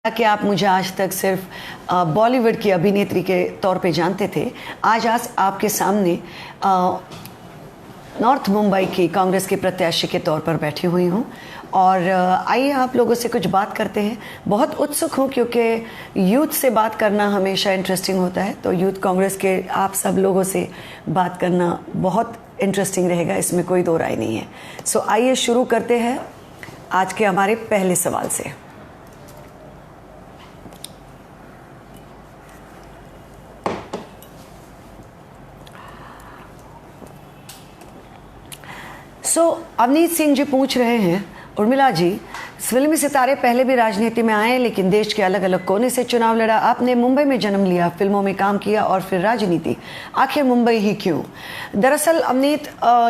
कि आप मुझे आज तक सिर्फ बॉलीवुड की अभिनेत्री के तौर पे जानते थे। आज आपके सामने नॉर्थ मुंबई की कांग्रेस के प्रत्याशी के तौर पर बैठी हुई हूँ और आइए आप लोगों से कुछ बात करते हैं। बहुत उत्सुक हूँ क्योंकि यूथ से बात करना हमेशा इंटरेस्टिंग होता है, तो यूथ कांग्रेस के आप सब लोगों से बात करना बहुत इंटरेस्टिंग रहेगा, इसमें कोई दो राय नहीं है। सो आइए शुरू करते हैं आज के हमारे पहले सवाल से। अवनीत सिंह जी पूछ रहे हैं, उर्मिला जी, फिल्मी सितारे पहले भी राजनीति में आए लेकिन देश के अलग अलग कोने से चुनाव लड़ा। आपने मुंबई में जन्म लिया, फिल्मों में काम किया और फिर राजनीति, आखिर मुंबई ही क्यों? दरअसल अवनीत,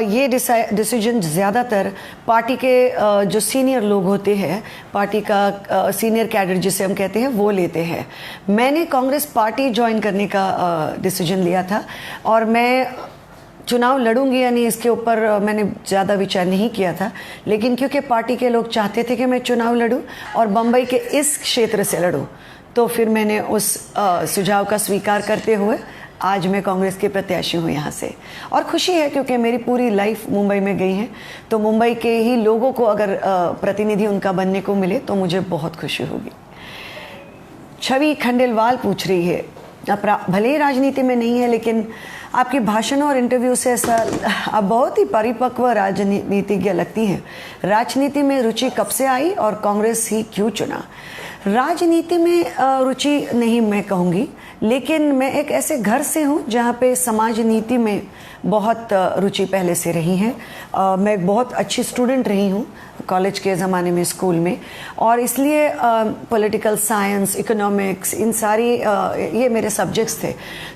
ये डिसीजन ज़्यादातर पार्टी के जो सीनियर लोग होते हैं, पार्टी का सीनियर कैडर जिसे हम कहते हैं, वो लेते हैं। मैंने कांग्रेस पार्टी ज्वाइन करने का डिसीजन लिया था और मैं चुनाव लड़ूंगी या नहीं इसके ऊपर मैंने ज़्यादा विचार नहीं किया था, लेकिन क्योंकि पार्टी के लोग चाहते थे कि मैं चुनाव लड़ूं और बम्बई के इस क्षेत्र से लड़ूं, तो फिर मैंने उस सुझाव का स्वीकार करते हुए आज मैं कांग्रेस के प्रत्याशी हूं यहाँ से। और खुशी है क्योंकि मेरी पूरी लाइफ मुंबई में गई है, तो मुंबई के ही लोगों को अगर प्रतिनिधि उनका बनने को मिले तो मुझे बहुत खुशी होगी। छवि खंडेलवाल पूछ रही है, भले ही राजनीति में नहीं है लेकिन आपके भाषण और इंटरव्यू से ऐसा आप बहुत ही परिपक्व राजनीतिज्ञ लगती हैं। राजनीति में रुचि कब से आई और कांग्रेस ही क्यों चुना? राजनीति में रुचि नहीं मैं कहूँगी, लेकिन मैं एक ऐसे घर से हूँ जहाँ पे समाज नीति में बहुत रुचि पहले से रही है। मैं एक बहुत अच्छी स्टूडेंट रही हूँ कॉलेज के ज़माने में, स्कूल में, और इसलिए पॉलिटिकल साइंस, इकोनॉमिक्स, इन सारी ये मेरे सब्जेक्ट्स थे,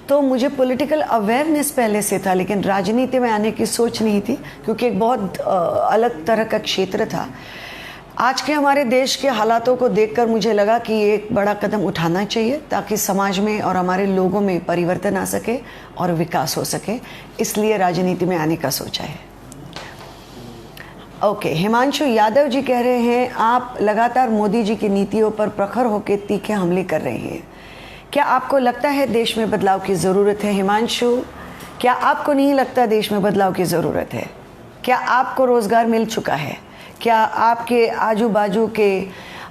तो मुझे पॉलिटिकल अवेयरनेस पहले से था, लेकिन राजनीति में आने की सोच नहीं थी क्योंकि एक बहुत अलग तरह का क्षेत्र था। आज के हमारे देश के हालातों को देखकर मुझे लगा कि ये एक बड़ा कदम उठाना चाहिए ताकि समाज में और हमारे लोगों में परिवर्तन आ सके और विकास हो सके, इसलिए राजनीति में आने का सोचा है। ओके, हिमांशु यादव जी कह रहे हैं, आप लगातार मोदी जी की नीतियों पर प्रखर होकर तीखे हमले कर रहे हैं, क्या आपको लगता है देश में बदलाव की ज़रूरत है? हिमांशु, क्या आपको नहीं लगता देश में बदलाव की ज़रूरत है? क्या आपको रोज़गार मिल चुका है? क्या आपके आजू बाजू के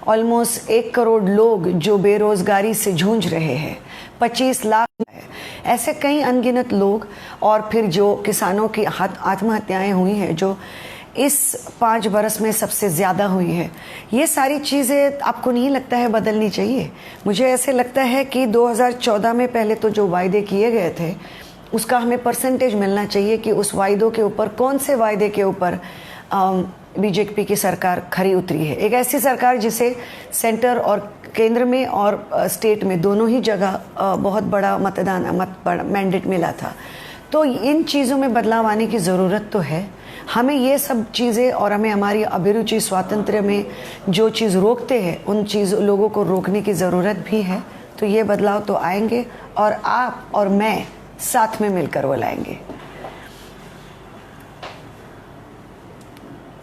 ऑलमोस्ट 1 करोड़ लोग जो बेरोज़गारी से जूझ रहे हैं, 25 लाख ऐसे कई अनगिनत लोग, और फिर जो किसानों की आत्महत्याएं हुई हैं जो इस 5 बरस में सबसे ज़्यादा हुई है, ये सारी चीज़ें आपको नहीं लगता है बदलनी चाहिए? मुझे ऐसे लगता है कि 2014 में पहले तो जो वायदे किए गए थे उसका हमें परसेंटेज मिलना चाहिए कि उस वायदों के ऊपर, कौन से वायदे के ऊपर बीजेपी की सरकार खरी उतरी है। एक ऐसी सरकार जिसे सेंटर और केंद्र में और स्टेट में दोनों ही जगह बहुत बड़ा मैंडेट मिला था। तो इन चीज़ों में बदलाव आने की ज़रूरत तो है। हमें ये सब चीज़ें और हमें हमारी अभिरुचि स्वातंत्र्य में जो चीज़ रोकते हैं उन लोगों को रोकने की ज़रूरत भी है। तो ये बदलाव तो आएंगे और आप और मैं साथ में मिलकर वो लाएंगे।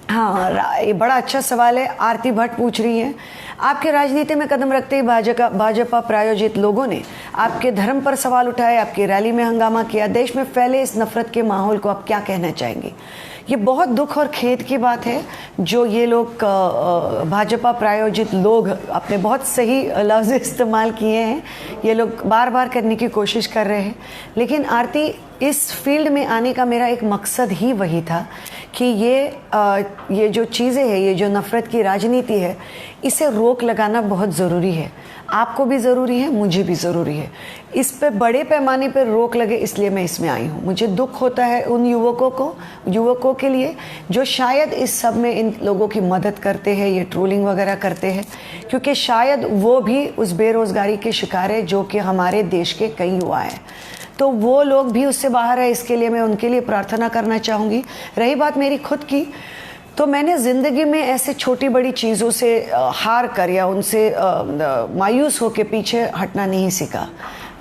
हाँ, ये बड़ा अच्छा सवाल है। आरती भट्ट पूछ रही हैं, आपके राजनीति में कदम रखते ही भाजपा प्रायोजित लोगों ने आपके धर्म पर सवाल उठाए, आपकी रैली में हंगामा किया, देश में फैले इस नफरत के माहौल को आप क्या कहना चाहेंगे? ये बहुत दुख और खेद की बात है जो ये लोग भाजपा प्रायोजित लोग, अपने बहुत सही लफ्ज़ इस्तेमाल किए हैं, ये लोग बार बार करने की कोशिश कर रहे हैं। लेकिन आरती, इस फील्ड में आने का मेरा एक मकसद ही वही था कि ये जो चीज़ें हैं, ये जो नफ़रत की राजनीति है, इसे रोक लगाना बहुत ज़रूरी है। आपको भी ज़रूरी है, मुझे भी ज़रूरी है। इस पे बड़े पैमाने पर रोक लगे, इसलिए मैं इसमें आई हूँ। मुझे दुख होता है उन युवकों के लिए जो शायद इस सब में इन लोगों की मदद करते हैं, ये ट्रोलिंग वगैरह करते हैं, क्योंकि शायद वो भी उस बेरोज़गारी के शिकार है जो कि हमारे देश के कई युवा हैं। तो वो लोग भी उससे बाहर है, इसके लिए मैं उनके लिए प्रार्थना करना चाहूँगी। रही बात मेरी खुद की, तो मैंने ज़िंदगी में ऐसे छोटी बड़ी चीज़ों से हार कर या उनसे मायूस होकर पीछे हटना नहीं सीखा।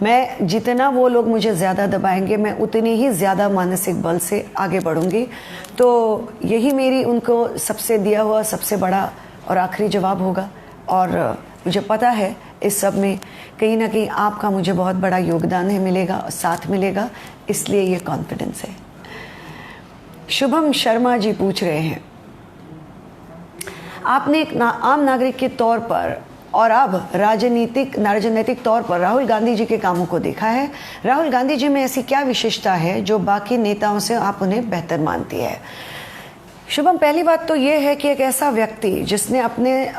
मैं जितना वो लोग मुझे ज़्यादा दबाएंगे, मैं उतनी ही ज़्यादा मानसिक बल से आगे बढ़ूंगी। तो यही मेरी उनको सबसे दिया हुआ सबसे बड़ा और आखिरी जवाब होगा। और मुझे पता है इस सब में कहीं ना कहीं आपका मुझे बहुत बड़ा योगदान है, मिलेगा, साथ मिलेगा, इसलिए ये कॉन्फिडेंस है। शुभम शर्मा जी पूछ रहे हैं, आपने एक आम नागरिक के तौर पर और अब राजनीतिक तौर पर राहुल गांधी जी के कामों को देखा है। राहुल गांधी जी में ऐसी क्या विशेषता है जो बाकी नेताओं से आप उन्हें बेहतर मानती है? शुभम, पहली बात तो ये है कि एक ऐसा व्यक्ति जिसने अपने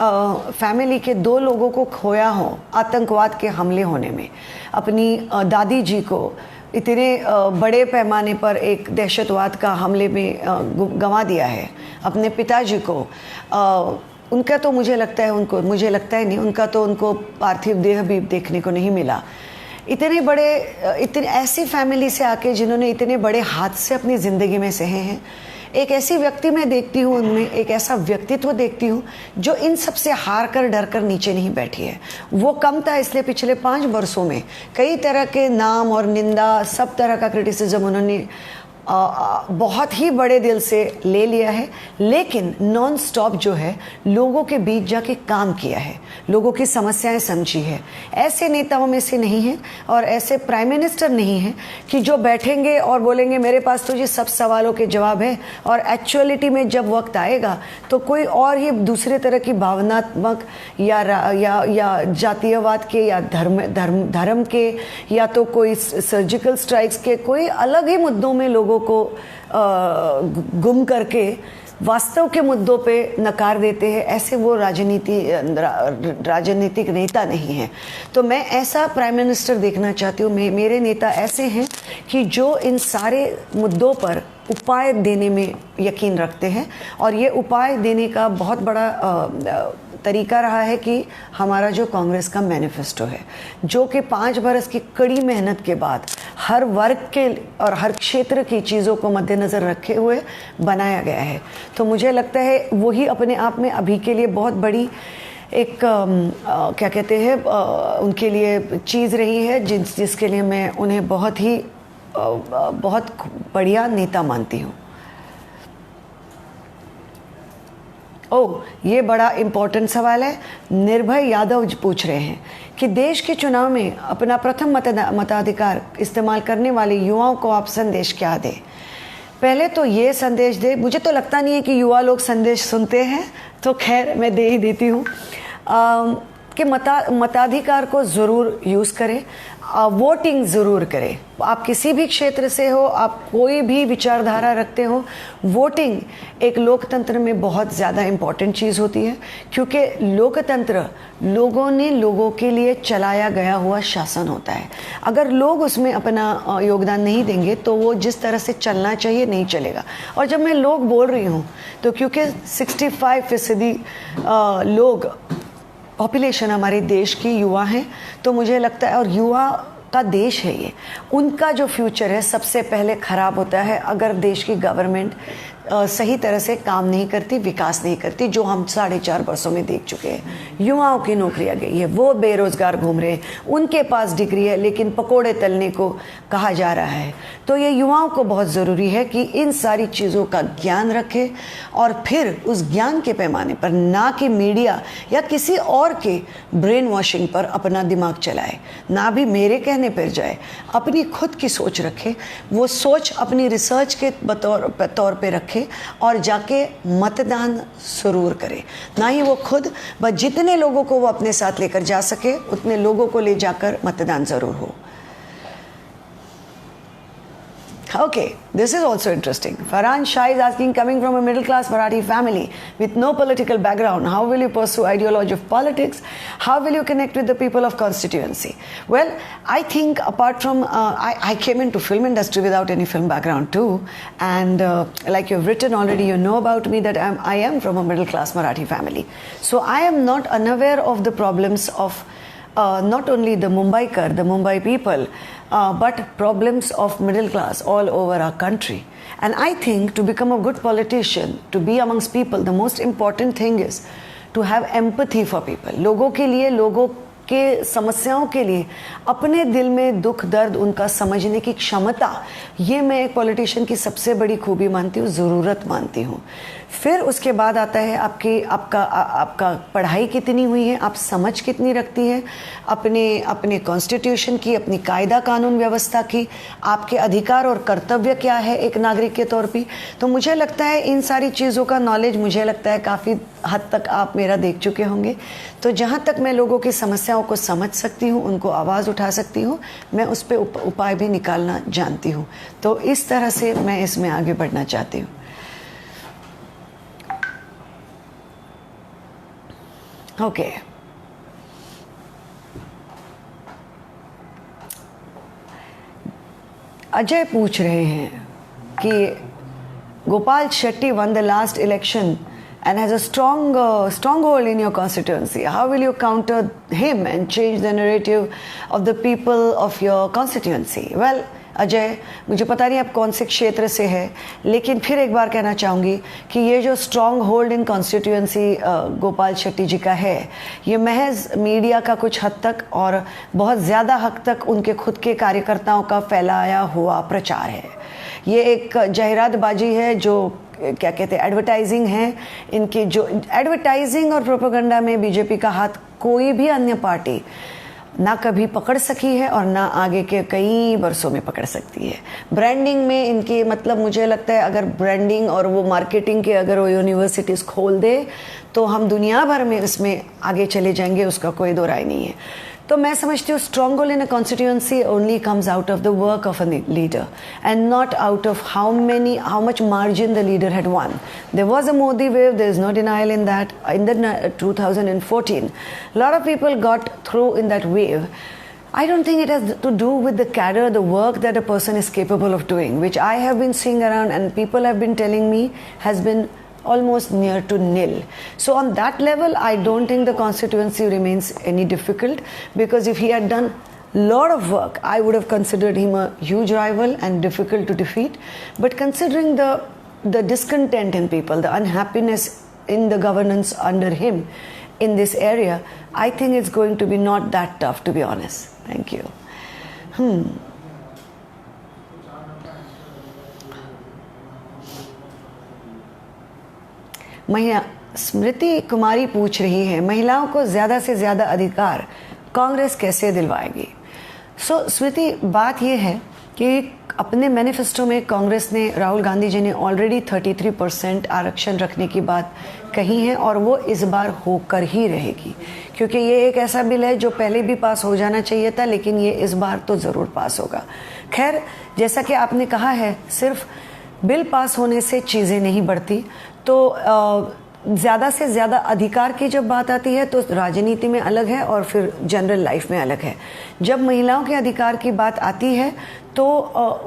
फैमिली के 2 लोगों को खोया हो आतंकवाद के हमले होने में, अपनी दादी जी को इतने बड़े पैमाने पर एक दहशतवाद का हमले में गंवा दिया है, अपने पिताजी को उनका तो मुझे लगता है उनका तो उनको पार्थिव देह भी देखने को नहीं मिला। इतने ऐसी फैमिली से आके जिन्होंने इतने बड़े हादसे अपनी ज़िंदगी में सहे हैं, एक ऐसी व्यक्ति मैं देखती हूँ, उनमें एक ऐसा व्यक्तित्व देखती हूँ जो इन सब से हार कर डर कर नीचे नहीं बैठी है। वो कम था, इसलिए पिछले 5 वर्षों में कई तरह के नाम और निंदा, सब तरह का क्रिटिसिज्म उन्होंने बहुत ही बड़े दिल से ले लिया है, लेकिन नॉन स्टॉप जो है लोगों के बीच जाके काम किया है, लोगों की समस्याएं समझी है। ऐसे नेताओं में से नहीं है और ऐसे प्राइम मिनिस्टर नहीं है कि जो बैठेंगे और बोलेंगे मेरे पास तो ये सब सवालों के जवाब है, और एक्चुअलिटी में जब वक्त आएगा तो कोई और ही दूसरे तरह की भावनात्मक या जातीयवाद के या धर्म के या तो कोई सर्जिकल स्ट्राइक्स के कोई अलग ही मुद्दों में लोगों को गुम करके वास्तव के मुद्दों पे नकार देते हैं। ऐसे वो राजनीतिक नेता नहीं है। तो मैं ऐसा प्राइम मिनिस्टर देखना चाहती हूँ। मेरे नेता ऐसे हैं कि जो इन सारे मुद्दों पर उपाय देने में यकीन रखते हैं, और ये उपाय देने का बहुत बड़ा तरीका रहा है कि हमारा जो कांग्रेस का मैनिफेस्टो है, जो कि 5 बरस की कड़ी मेहनत के बाद हर वर्ग के और हर क्षेत्र की चीज़ों को मद्देनज़र रखे हुए बनाया गया है। तो मुझे लगता है वही अपने आप में अभी के लिए बहुत बड़ी एक क्या कहते हैं उनके लिए चीज़ रही है, जिसके लिए मैं उन्हें बहुत बढ़िया नेता मानती हूँ। ये बड़ा इम्पोर्टेंट सवाल है। निर्भय यादव पूछ रहे हैं कि देश के चुनाव में अपना प्रथम मताधिकार इस्तेमाल करने वाले युवाओं को आप संदेश क्या दें? पहले तो ये संदेश दे, मुझे तो लगता नहीं है कि युवा लोग संदेश सुनते हैं, तो खैर मैं दे ही देती हूँ कि मताधिकार को ज़रूर यूज़ करें, वोटिंग ज़रूर करें। आप किसी भी क्षेत्र से हो, आप कोई भी विचारधारा रखते हो, वोटिंग एक लोकतंत्र में बहुत ज़्यादा इम्पॉर्टेंट चीज़ होती है, क्योंकि लोकतंत्र लोगों के लिए चलाया गया हुआ शासन होता है। अगर लोग उसमें अपना योगदान नहीं देंगे तो वो जिस तरह से चलना चाहिए नहीं चलेगा। और जब मैं लोग बोल रही हूँ तो क्योंकि 65% लोग पॉपुलेशन हमारे देश की युवा हैं, तो मुझे लगता है, और युवा का देश है ये, उनका जो फ्यूचर है सबसे पहले ख़राब होता है अगर देश की गवर्नमेंट सही तरह से काम नहीं करती, विकास नहीं करती, जो हम 4.5 वर्षों में देख चुके हैं। युवाओं की नौकरियां गई है, वो बेरोज़गार घूम रहे हैं, उनके पास डिग्री है लेकिन पकोड़े तलने को कहा जा रहा है। तो ये युवाओं को बहुत ज़रूरी है कि इन सारी चीज़ों का ज्ञान रखें और फिर उस ज्ञान के पैमाने पर, ना कि मीडिया या किसी और के ब्रेन वॉशिंग पर अपना दिमाग चलाए, ना भी मेरे कहने पर जाए, अपनी खुद की सोच रखे, वो सोच अपनी रिसर्च के तौर पे रखे और जाके मतदान जरूर करे। ना ही वो खुद, बस जितने लोगों को वो अपने साथ लेकर जा सके उतने लोगों को ले जाकर मतदान जरूर हो। Okay, this is also interesting. Farhan Shah is asking, coming from a middle-class Marathi family with no political background, how will you pursue ideology of politics? How will you connect with the people of constituency? Well, I think apart from, I came into film industry without any film background too. And like you've written already, you know about me that I am from a middle-class Marathi family. So I am not unaware of the problems of not only the Mumbai people, but problems of middle class all over our country. And I think to become a good politician, to be amongst people, the most important thing is to have empathy for people. लोगों के लिए, लोगों के समस्याओं के लिए अपने दिल में दुख दर्द उनका समझने की क्षमता, ये मैं एक पॉलिटिशियन की सबसे बड़ी खूबी मानती हूँ, ज़रूरत मानती हूँ। फिर उसके बाद आता है आपका पढ़ाई कितनी हुई है, आप समझ कितनी रखती हैं अपने कॉन्स्टिट्यूशन की, अपनी कायदा कानून व्यवस्था की, आपके अधिकार और कर्तव्य क्या है एक नागरिक के तौर पे। तो मुझे लगता है इन सारी चीज़ों का नॉलेज मुझे लगता है काफ़ी हद तक आप मेरा देख चुके होंगे। तो जहाँ तक मैं लोगों की समस्याओं को समझ सकती हूँ, उनको आवाज़ उठा सकती हूँ, मैं उस पर उपाय भी निकालना जानती हूँ। तो इस तरह से मैं इसमें आगे बढ़ना चाहती हूँ। ओके, अजय पूछ रहे हैं कि Gopal Shetty won the last election and has a stronghold in your constituency. How will you counter him and change the narrative of the people of your constituency? Well, Ajay, मुझे पता नहीं आप कौन से क्षेत्र से है, लेकिन फिर एक बार कहना चाहूँगी कि ये जो stronghold in constituency Gopal Shetty ji का है, ये महज मीडिया का कुछ हद तक और बहुत ज़्यादा हद तक उनके खुद के कार्यकर्ताओं का फैलाया हुआ प्रचार है। ये एक जाहिरातबाजी है, जो क्या कहते हैं एडवर्टाइजिंग है इनकी, जो एडवर्टाइजिंग और प्रोपेगेंडा में बीजेपी का हाथ कोई भी अन्य पार्टी ना कभी पकड़ सकी है और ना आगे के कई वर्षों में पकड़ सकती है। ब्रांडिंग में इनकी मतलब मुझे लगता है अगर ब्रांडिंग और वो मार्केटिंग के अगर वो यूनिवर्सिटीज़ खोल दे तो हम दुनिया भर में इसमें आगे चले जाएंगे, उसका कोई दो राय नहीं है। तो मैं समझती हूँ strong hold in a constituency only comes out of the work of a leader and not out of how much margin the leader had won. There was a Modi wave, there is no denial in that. In the 2014, a lot of people got through in that wave. I don't think it has to do with the cadre, the work that a person is capable of doing, which I have been seeing around and people have been telling me has been almost near to nil. So on that level, I don't think the constituency remains any difficult, because if he had done lot of work, I would have considered him a huge rival and difficult to defeat. But considering the discontent in people, the unhappiness in the governance under him in this area, I think it's going to be not that tough, to be honest. Thank you. स्मृति कुमारी पूछ रही है, महिलाओं को ज़्यादा से ज़्यादा अधिकार कांग्रेस कैसे दिलवाएगी? स्मृति, बात यह है कि अपने मैनिफेस्टो में कांग्रेस ने, राहुल गांधी जी ने ऑलरेडी 33% आरक्षण रखने की बात कही है और वो इस बार होकर ही रहेगी, क्योंकि ये एक ऐसा बिल है जो पहले भी पास हो जाना चाहिए था, लेकिन ये इस बार तो ज़रूर पास होगा। खैर, जैसा कि आपने कहा है, सिर्फ बिल पास होने से चीज़ें नहीं बढ़ती। तो ज़्यादा से ज़्यादा अधिकार की जब बात आती है तो राजनीति में अलग है और फिर जनरल लाइफ में अलग है। जब महिलाओं के अधिकार की बात आती है तो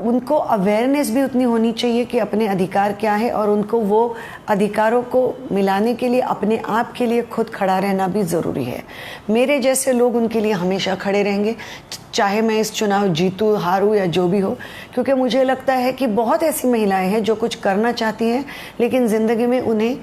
उनको अवेयरनेस भी उतनी होनी चाहिए कि अपने अधिकार क्या है, और उनको वो अधिकारों को मिलाने के लिए अपने आप के लिए खुद खड़ा रहना भी ज़रूरी है। मेरे जैसे लोग उनके लिए हमेशा खड़े रहेंगे, चाहे मैं इस चुनाव जीतूँ, हारूँ या जो भी हो, क्योंकि मुझे लगता है कि बहुत ऐसी महिलाएं हैं जो कुछ करना चाहती हैं लेकिन ज़िंदगी में उन्हें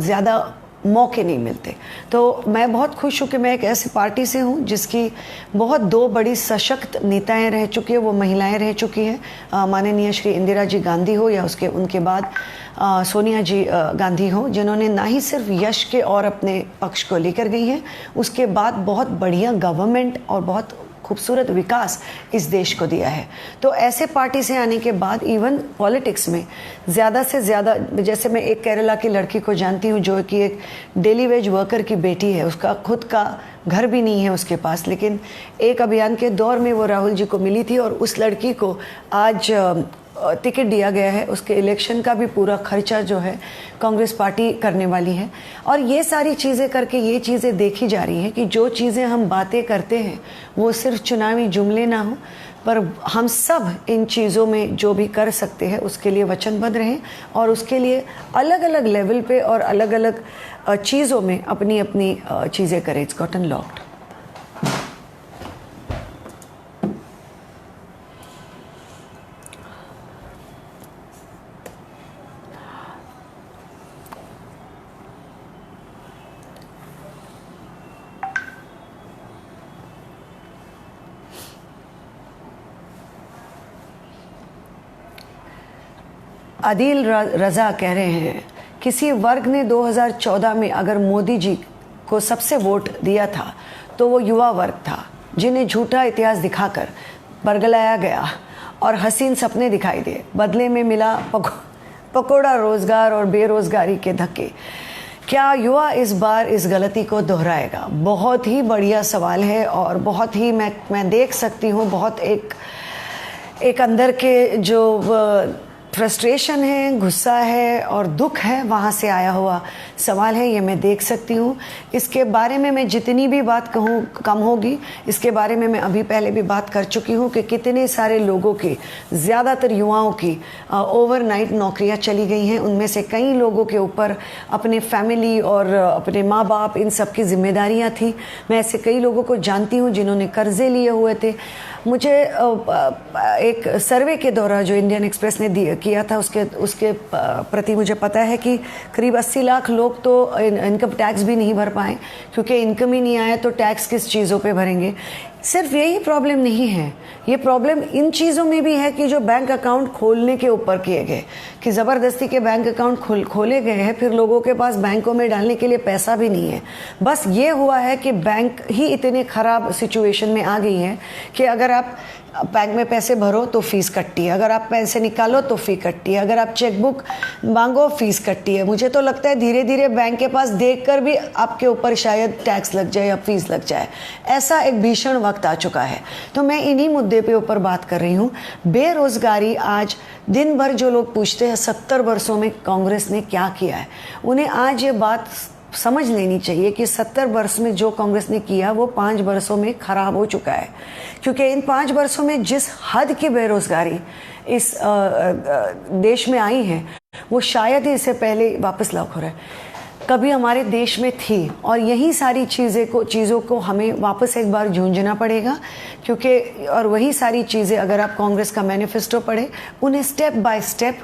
ज़्यादा मौके नहीं मिलते। तो मैं बहुत खुश हूँ कि मैं एक ऐसी पार्टी से हूँ जिसकी बहुत दो बड़ी सशक्त नेताएं रह चुकी है, वो महिलाएं रह चुकी हैं। माननीय श्री इंदिरा जी गांधी हो या उनके बाद सोनिया जी गांधी हो, जिन्होंने ना ही सिर्फ यश के और अपने पक्ष को लेकर गई हैं, उसके बाद बहुत बढ़िया गवर्नमेंट और बहुत खूबसूरत विकास इस देश को दिया है। तो ऐसे पार्टी से आने के बाद इवन पॉलिटिक्स में ज़्यादा से ज़्यादा, जैसे मैं एक केरला की लड़की को जानती हूँ जो कि एक डेली वेज वर्कर की बेटी है, उसका खुद का घर भी नहीं है उसके पास, लेकिन एक अभियान के दौर में वो राहुल जी को मिली थी और उस लड़की को आज टिकट दिया गया है। उसके इलेक्शन का भी पूरा खर्चा जो है कांग्रेस पार्टी करने वाली है। और ये सारी चीज़ें करके ये चीज़ें देखी जा रही हैं कि जो चीज़ें हम बातें करते हैं वो सिर्फ चुनावी जुमले ना हो, पर हम सब इन चीज़ों में जो भी कर सकते हैं उसके लिए वचनबद्ध रहें और उसके लिए अलग अलग लेवल पे और अलग अलग चीज़ों में अपनी अपनी चीज़ें करें। It's gotten locked. Adil Raza कह रहे हैं, किसी वर्ग ने 2014 में अगर मोदी जी को सबसे वोट दिया था तो वो युवा वर्ग था, जिन्हें झूठा इतिहास दिखाकर बरगलाया गया और हसीन सपने दिखाई दिए। बदले में मिला पकोड़ा रोजगार और बेरोजगारी के धक्के। क्या युवा इस बार इस गलती को दोहराएगा? बहुत ही बढ़िया सवाल है और बहुत ही मैं देख सकती हूँ बहुत एक अंदर के जो फ्रस्ट्रेशन है, गुस्सा है और दुख है, वहाँ से आया हुआ सवाल है। ये मैं देख सकती हूँ। इसके बारे में मैं जितनी भी बात कहूँ कम होगी। इसके बारे में मैं अभी पहले भी बात कर चुकी हूँ कि कितने सारे लोगों की, ज़्यादातर युवाओं की ओवरनाइट नौकरियाँ चली गई हैं। उनमें से कई लोगों के ऊपर अपने फैमिली और अपने माँ बाप इन सब की जिम्मेदारियाँ थी। मैं ऐसे कई लोगों को जानती हूँ जिन्होंने कर्जे लिए हुए थे। मुझे एक सर्वे के दौरान जो इंडियन एक्सप्रेस ने किया था उसके प्रति मुझे पता है कि करीब 80 लाख लोग तो इनकम टैक्स भी नहीं भर पाए, क्योंकि इनकम ही नहीं आया तो टैक्स किस चीज़ों पे भरेंगे। सिर्फ यही प्रॉब्लम नहीं है, ये प्रॉब्लम इन चीज़ों में भी है कि जो बैंक अकाउंट खोलने के ऊपर किए गए, कि ज़बरदस्ती के बैंक अकाउंट खोले गए हैं, फिर लोगों के पास बैंकों में डालने के लिए पैसा भी नहीं है। बस ये हुआ है कि बैंक ही इतने ख़राब सिचुएशन में आ गई है कि अगर आप बैंक में पैसे भरो तो फीस कटती है, अगर आप पैसे निकालो तो फ़ी कटती है, अगर आप चेकबुक मांगो फीस कटती है। मुझे तो लगता है धीरे धीरे बैंक के पास देखकर भी आपके ऊपर शायद टैक्स लग जाए या फीस लग जाए। ऐसा एक भीषण वक्त आ चुका है। तो मैं इन्हीं मुद्दे पे ऊपर बात कर रही हूँ। बेरोज़गारी, आज दिन भर जो लोग पूछते हैं 70 वर्षों में कांग्रेस ने क्या किया है, उन्हें आज ये बात समझ लेनी चाहिए कि 70 वर्ष में जो कांग्रेस ने किया वो 5 वर्षों में खराब हो चुका है। क्योंकि इन 5 वर्षों में जिस हद की बेरोजगारी इस देश में आई है वो शायद ही इससे पहले वापस लौट हो रहा है कभी हमारे देश में थी। और यही सारी चीज़ों को हमें वापस एक बार झूंझना पड़ेगा, क्योंकि और वही सारी चीज़ें अगर आप कांग्रेस का मैनिफेस्टो पढ़े, उन्हें स्टेप बाय स्टेप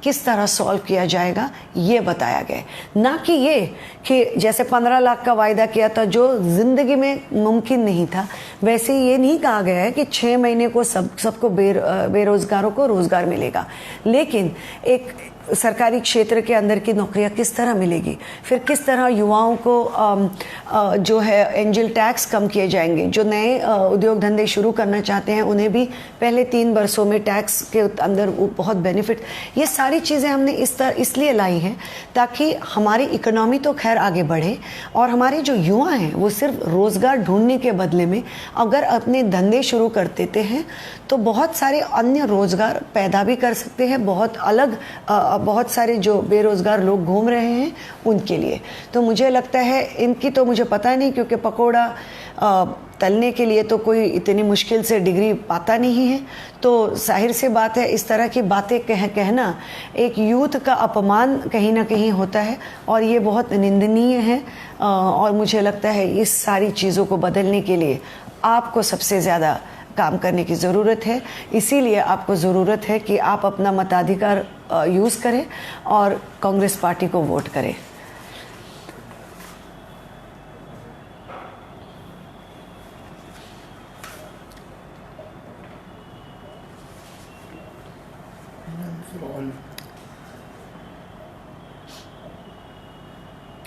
किस तरह सॉल्व किया जाएगा ये बताया गया। ना कि ये कि जैसे 15 लाख का वायदा किया था जो ज़िंदगी में मुमकिन नहीं था, वैसे ये नहीं कहा गया है कि 6 महीने को सबको बेरोज़गारों को रोज़गार मिलेगा। लेकिन एक सरकारी क्षेत्र के अंदर की नौकरियां किस तरह मिलेगी, फिर किस तरह युवाओं को जो है एंजल टैक्स कम किए जाएंगे, जो नए उद्योग धंधे शुरू करना चाहते हैं उन्हें भी पहले 3 वर्षों में टैक्स के अंदर बहुत बेनिफिट। ये सारी चीज़ें हमने इसलिए लाई हैं ताकि हमारी इकोनॉमी तो खैर आगे बढ़े और हमारे जो युवा हैं वो सिर्फ रोज़गार ढूंढने के बदले में अगर अपने धंधे शुरू कर देते हैं तो बहुत सारे अन्य रोज़गार पैदा भी कर सकते हैं, बहुत सारे जो बेरोज़गार लोग घूम रहे हैं उनके लिए। तो मुझे लगता है इनकी तो मुझे पता नहीं, क्योंकि पकोड़ा तलने के लिए तो कोई इतनी मुश्किल से डिग्री पाता नहीं है। तो जाहिर सी बात है इस तरह की बातें कहना एक यूथ का अपमान कहीं ना कहीं होता है और ये बहुत निंदनीय है। और मुझे लगता है इस सारी चीज़ों को बदलने के लिए आपको सबसे ज़्यादा काम करने की ज़रूरत है। इसीलिए आपको ज़रूरत है कि आप अपना मताधिकार यूज़ करें और कांग्रेस पार्टी को वोट करें।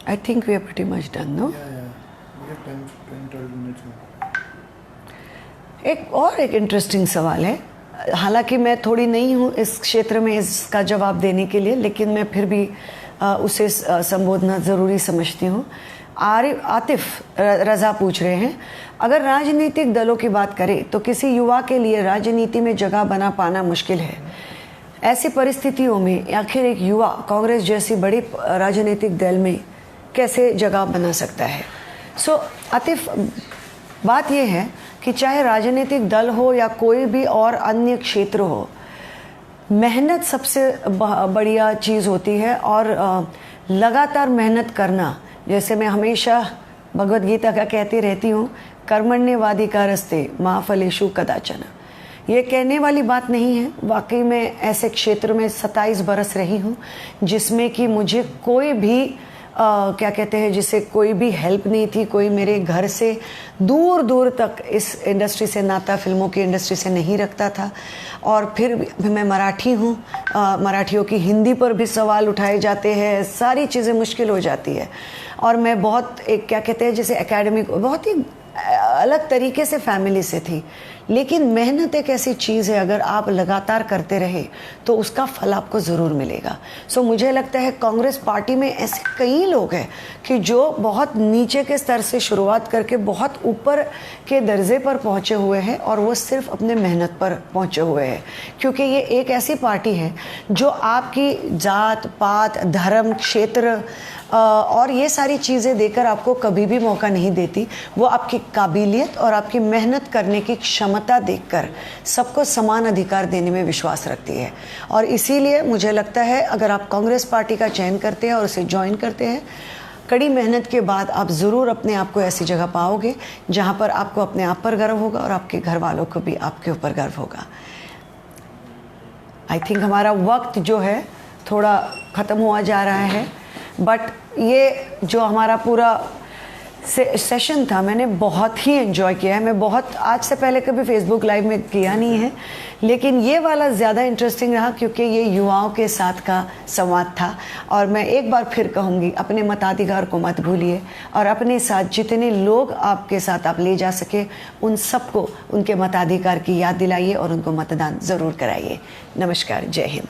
I think we are pretty much done, no? Yeah. We have 10-12 minutes more. एक इंटरेस्टिंग सवाल है, हालांकि मैं थोड़ी नई हूँ इस क्षेत्र में इसका जवाब देने के लिए, लेकिन मैं फिर भी उसे संबोधना ज़रूरी समझती हूँ। आतिफ रज़ा पूछ रहे हैं, अगर राजनीतिक दलों की बात करें तो किसी युवा के लिए राजनीति में जगह बना पाना मुश्किल है। ऐसी परिस्थितियों में आखिर एक युवा कांग्रेस जैसी बड़ी राजनीतिक दल में कैसे जगह बना सकता है? आतिफ, बात यह है कि चाहे राजनीतिक दल हो या कोई भी और अन्य क्षेत्र हो, मेहनत सबसे बढ़िया चीज़ होती है और लगातार मेहनत करना, जैसे मैं हमेशा भगवद गीता का कहती रहती हूँ, कर्मण्येवाधिकारस्ते मा फलेषु कदाचन। ये कहने वाली बात नहीं है, वाकई में ऐसे क्षेत्र में 27 बरस रही हूँ जिसमें कि मुझे कोई भी क्या कहते हैं, जिसे कोई भी हेल्प नहीं थी, कोई मेरे घर से दूर दूर तक इस इंडस्ट्री से नाता, फिल्मों की इंडस्ट्री से नहीं रखता था। और फिर भी मैं मराठी हूँ, मराठियों की हिंदी पर भी सवाल उठाए जाते हैं, सारी चीज़ें मुश्किल हो जाती है। और मैं बहुत एक क्या कहते हैं, जैसे एकेडमिक, बहुत ही अलग तरीके से फैमिली से थी। लेकिन मेहनत एक ऐसी चीज़ है, अगर आप लगातार करते रहे तो उसका फल आपको ज़रूर मिलेगा। सो मुझे लगता है कांग्रेस पार्टी में ऐसे कई लोग हैं कि जो बहुत नीचे के स्तर से शुरुआत करके बहुत ऊपर के दर्जे पर पहुँचे हुए हैं, और वो सिर्फ अपने मेहनत पर पहुँचे हुए हैं। क्योंकि ये एक ऐसी पार्टी है जो आपकी जात पात, धर्म, क्षेत्र और ये सारी चीज़ें देकर आपको कभी भी मौका नहीं देती। वो आपकी काबिलियत और आपकी मेहनत करने की क्षमता देखकर सबको समान अधिकार देने में विश्वास रखती है। और इसीलिए मुझे लगता है अगर आप कांग्रेस पार्टी का चयन करते हैं और उसे ज्वाइन करते हैं, कड़ी मेहनत के बाद आप ज़रूर अपने आप को ऐसी जगह पाओगे जहाँ पर आपको अपने आप पर गर्व होगा और आपके घर वालों को भी आपके ऊपर गर्व होगा। आई थिंक हमारा वक्त जो है थोड़ा ख़त्म हुआ जा रहा है, बट ये जो हमारा पूरा सेशन था मैंने बहुत ही एंजॉय किया है। मैं बहुत, आज से पहले कभी फेसबुक लाइव में किया नहीं है, लेकिन ये वाला ज़्यादा इंटरेस्टिंग रहा क्योंकि ये युवाओं के साथ का संवाद था। और मैं एक बार फिर कहूँगी, अपने मताधिकार को मत भूलिए और अपने साथ जितने लोग आपके साथ आप ले जा सके उन सबको उनके मताधिकार की याद दिलाइए और उनको मतदान ज़रूर कराइए। नमस्कार, जय हिंद।